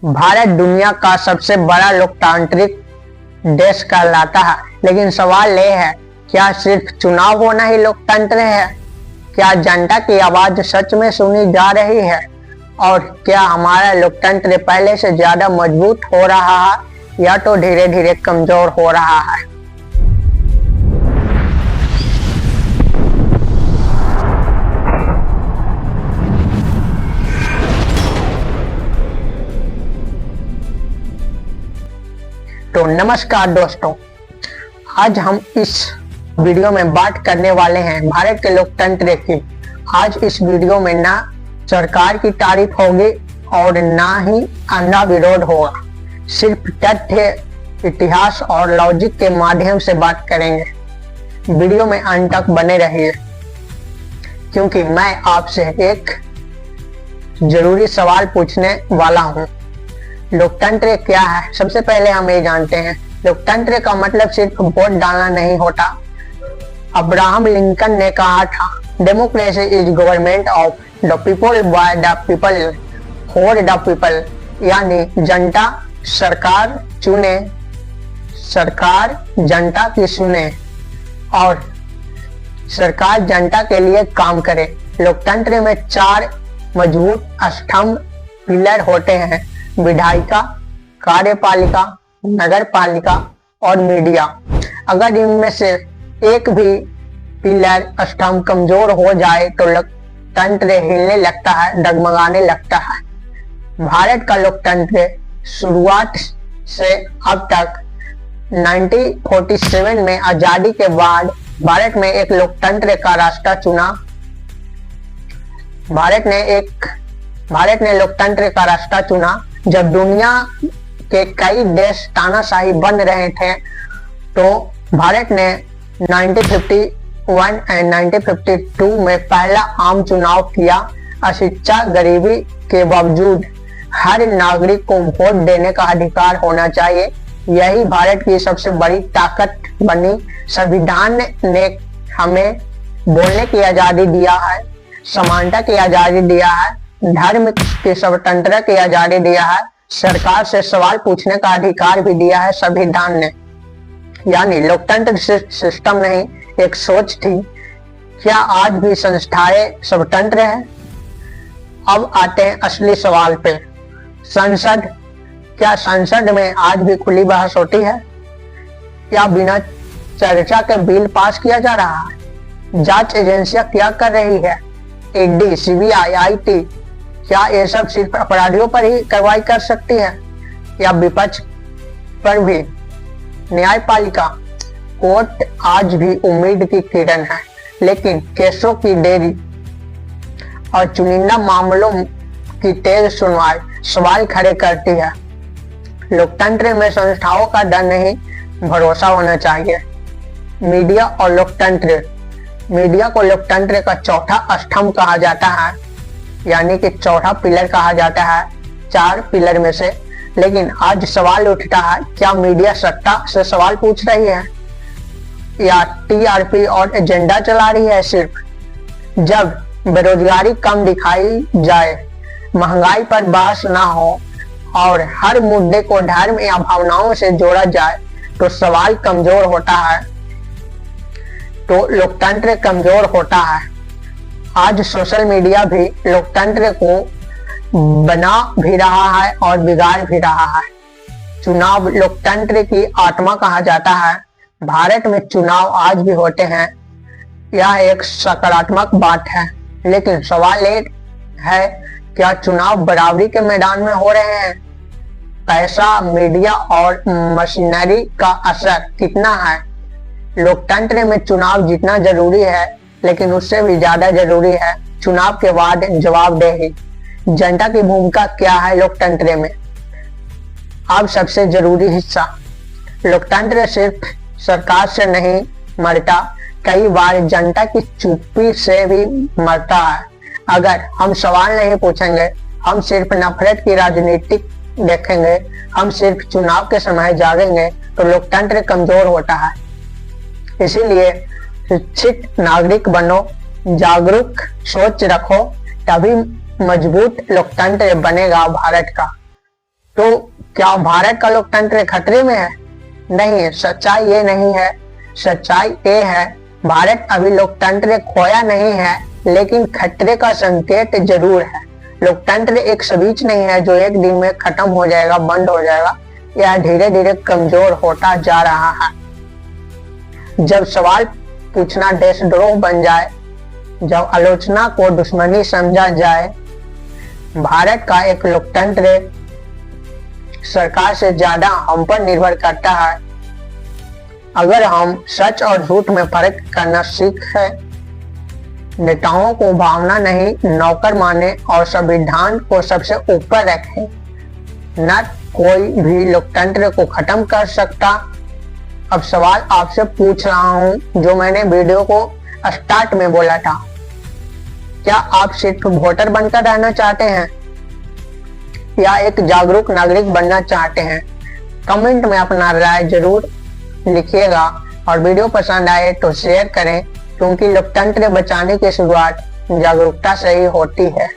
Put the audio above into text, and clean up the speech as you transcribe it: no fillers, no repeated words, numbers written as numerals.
भारत दुनिया का सबसे बड़ा लोकतांत्रिक देश कहलाता है, लेकिन सवाल यह है, क्या सिर्फ चुनाव होना ही लोकतंत्र है? क्या जनता की आवाज सच में सुनी जा रही है? और क्या हमारा लोकतंत्र पहले से ज्यादा मजबूत हो रहा है या तो धीरे धीरे कमजोर हो रहा है? तो नमस्कार दोस्तों, आज हम इस वीडियो में बात करने वाले हैं भारत के लोकतंत्र की। आज इस वीडियो में ना सरकार की तारीफ होगी और ना ही अंधा विरोध होगा। सिर्फ तथ्य, इतिहास और लॉजिक के माध्यम से बात करेंगे। वीडियो में अंत तक बने रहिए, क्योंकि मैं आपसे एक जरूरी सवाल पूछने वाला हूँ। लोकतंत्र क्या है? सबसे पहले हम ये जानते हैं, लोकतंत्र का मतलब सिर्फ वोट डालना नहीं होता। अब्राहम लिंकन ने कहा था, democracy is government of the people by the people for the people. यानी जनता सरकार चुने, सरकार जनता की सुने और सरकार जनता के लिए काम करे। लोकतंत्र में 4 मजबूत स्तंभ पिलर होते हैं: विधायिका, कार्यपालिका, नगर पालिका और मीडिया। अगर इनमें से एक भी पिलर स्तंभ कमजोर हो जाए तो लोकतंत्र हिलने लगता है, डगमगाने लगता है। भारत का लोकतंत्र शुरुआत से अब तक 1947 में आजादी के बाद भारत में एक लोकतंत्र का रास्ता चुना। भारत ने लोकतंत्र का रास्ता चुना। जब दुनिया के कई देश तानाशाही बन रहे थे, तो भारत ने 1951 एंड 1952 में पहला आम चुनाव किया। अशिक्षा, गरीबी के बावजूद हर नागरिक को वोट देने का अधिकार होना चाहिए। यही भारत की सबसे बड़ी ताकत बनी। संविधान ने हमें बोलने की आजादी दिया है, समानता की आजादी दिया है, धर्म की स्वतंत्रता की आजादी दिया है, सरकार से सवाल पूछने का अधिकार भी दिया है संविधान ने। यानी लोकतंत्र सिस्टम नहीं, एक सोच थी। क्या आज भी संस्थाएं स्वतंत्र है? अब आते हैं असली सवाल पे। संसद, क्या संसद में आज भी खुली बहस होती है? क्या बिना चर्चा के बिल पास किया जा रहा है? जांच एजेंसियां क्या कर रही है? ईडी, सीबीआई, आईटी, क्या ये सब सिर्फ अपराधियों पर ही कार्रवाई कर सकती है या विपक्ष पर भी? न्यायपालिका, कोर्ट आज भी उम्मीद की किरण है, लेकिन केसों की देरी और चुनिंदा मामलों की तेज सुनवाई सवाल खड़े करती है। लोकतंत्र में संस्थाओं का डर नहीं, भरोसा होना चाहिए। मीडिया और लोकतंत्र, मीडिया को लोकतंत्र का चौथा स्तंभ कहा जाता है, यानी कि चौथा पिलर कहा जाता है 4 पिलर में से। लेकिन आज सवाल उठता है, क्या मीडिया सत्ता से सवाल पूछ रही है या टीआरपी और एजेंडा चला रही है? सिर्फ जब बेरोजगारी कम दिखाई जाए, महंगाई पर बहस ना हो और हर मुद्दे को धर्म या भावनाओं से जोड़ा जाए, तो सवाल कमजोर होता है, तो लोकतंत्र कमजोर होता है। आज सोशल मीडिया भी लोकतंत्र को बना भी रहा है और बिगाड़ भी रहा है। चुनाव लोकतंत्र की आत्मा कहा जाता है। भारत में चुनाव आज भी होते हैं, यह एक सकारात्मक बात है। लेकिन सवाल ये है, क्या चुनाव बराबरी के मैदान में हो रहे हैं? पैसा, मीडिया और मशीनरी का असर कितना है? लोकतंत्र में चुनाव जितना जरूरी है, लेकिन उससे भी ज्यादा जरूरी है चुनाव के बाद जवाबदेही। जनता की भूमिका क्या है लोकतंत्र में? अब सबसे जरूरी हिस्सा, लोकतंत्र सिर्फ सरकार से नहीं मरता, कई बार जनता की चुप्पी से भी मरता है। अगर हम सवाल नहीं पूछेंगे, हम सिर्फ नफरत की राजनीति देखेंगे, हम सिर्फ चुनाव के समय जागेंगे, तो लोकतंत्र कमजोर होता है। इसीलिए शिक्षित नागरिक बनो, जागरूक सोच रखो, तभी मजबूत लोकतंत्र बनेगा भारत का। तो क्या भारत का लोकतंत्र खतरे में है? नहीं, सच्चाई ये नहीं है। सच्चाई ये है, भारत अभी लोकतंत्र खोया नहीं है, लेकिन खतरे का संकेत जरूर है। लोकतंत्र एक स्विच नहीं है जो एक दिन में खत्म हो जाएगा, बंद हो जाएगा। यह धीरे धीरे कमजोर होता जा रहा है। जब सवाल पूछना देशद्रोह बन जाए, जब आलोचना को दुश्मनी समझा जाए, भारत का एक लोकतंत्र सरकार से ज्यादा हम पर निर्भर करता है। अगर हम सच और झूठ में फर्क करना सीखें, नेताओं को भावना नहीं नौकर माने और संविधान को सबसे ऊपर रखें, न कोई भी लोकतंत्र को खत्म कर सकता। अब सवाल आपसे पूछ रहा हूं जो मैंने वीडियो को स्टार्ट में बोला था, क्या आप सिर्फ वोटर बनकर रहना चाहते हैं या एक जागरूक नागरिक बनना चाहते हैं? कमेंट में अपना राय जरूर लिखिएगा और वीडियो पसंद आए तो शेयर करें, क्योंकि लोकतंत्र बचाने की शुरुआत जागरूकता से ही होती है।